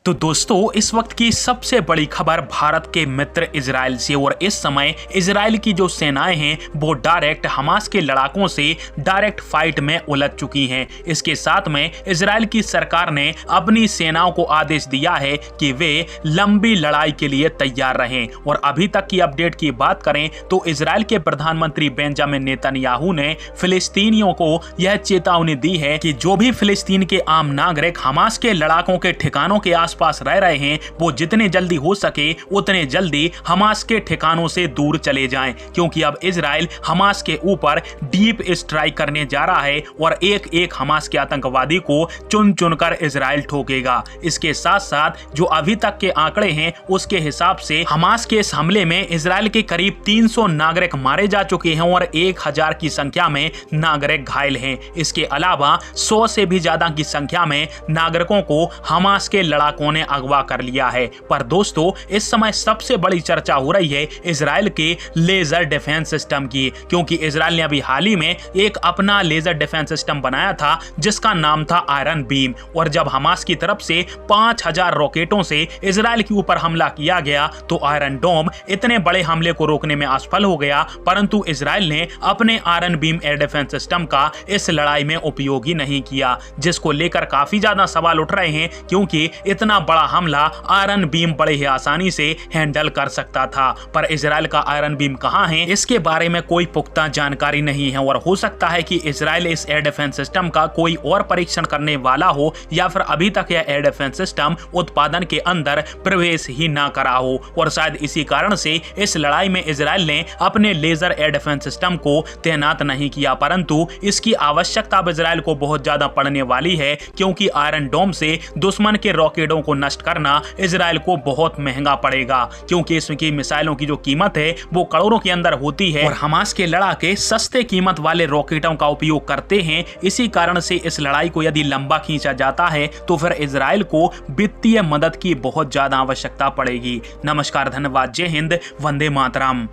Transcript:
तो दोस्तों, इस वक्त की सबसे बड़ी खबर भारत के मित्र इजराइल से। और इस समय इजराइल की जो सेनाएं हैं वो डायरेक्ट हमास के लड़ाकों से डायरेक्ट फाइट में उलझ चुकी हैं। इसके साथ में इजराइल की सरकार ने अपनी सेनाओं को आदेश दिया है कि वे लंबी लड़ाई के लिए तैयार रहें। और अभी तक की अपडेट की बात करें तो इजराइल के प्रधानमंत्री बेंजामिन नेतन्याहू ने फिलिस्तीनियों को यह चेतावनी दी है कि जो भी फिलिस्तीन के आम नागरिक हमास के लड़ाकों के ठिकानों के पास रह रहे हैं वो जितने जल्दी हो सके उतने जल्दी हमास के ठिकानों से दूर चले जाएं, क्योंकि अब इजराइल हमास के ऊपर डीप स्ट्राइक करने जा रहा है और एक एक हमास के आतंकवादी को चुन चुनकर इजराइल ठोकेगा। इसके साथ साथ जो अभी तक के आंकड़े हैं उसके हिसाब से हमास के इस हमले में इजराइल के करीब 300 नागरिक मारे जा चुके हैं और 1000 की संख्या में नागरिक घायल हैं। इसके अलावा 100 से भी ज्यादा की संख्या में नागरिकों को हमास के लड़ाकों ने अगवा कर लिया है। पर दोस्तों, इस समय सबसे बड़ी चर्चा हो रही है इजराइल के लेजर डिफेंस सिस्टम की, क्योंकि इजराइल ने अभी हाल ही में एक अपना लेजर डिफेंस सिस्टम बनाया था जिसका नाम था आयरन बीम। और जब हमास की तरफ से 5000 रॉकेटों से इजराइल के ऊपर हमला किया गया तो आयरन डोम इतने बड़े हमले को रोकने में असफल हो गया, परंतु इजराइल ने अपने iron beam air defence system का इस लड़ाई में उपयोग ही नहीं किया, जिसको लेकर काफी ज्यादा सवाल उठ रहे हैं, क्योंकि इतना बड़ा हमला आयरन बीम बड़े ही आसानी से हैंडल कर सकता था। पर इजराइल का आयरन बीम कहां है, इसके बारे में कोई पुख्ता जानकारी नहीं है। और हो सकता है कि इजराइल इस एयर डिफेंस सिस्टम का कोई और परीक्षण करने वाला हो, या फिर अभी तक यह एयर डिफेंस सिस्टम उत्पादन के अंदर प्रवेश ही ना करा हो। और शायद इसी कारण से इस लड़ाई में इजराइल ने अपने लेजर एयर डिफेंस सिस्टम को तैनात नहीं किया, परंतु इसकी आवश्यकता अब इजराइल को बहुत ज्यादा पड़ने वाली है, क्योंकि आयरन डोम से दुश्मन के रॉकेटों को नष्ट करना इजराइल को बहुत महंगा पड़ेगा, क्योंकि इसकी मिसाइलों की जो कीमत है वो करोड़ों के अंदर होती है और हमास के लड़ाके सस्ते कीमत वाले रॉकेटों का उपयोग करते हैं। इसी कारण से इस लड़ाई को यदि लंबा खींचा जाता है तो फिर इजराइल को वित्तीय मदद की बहुत ज्यादा आवश्यकता पड़ेगी। नमस्कार, धन्यवाद, जय हिंद, वंदे मातरम।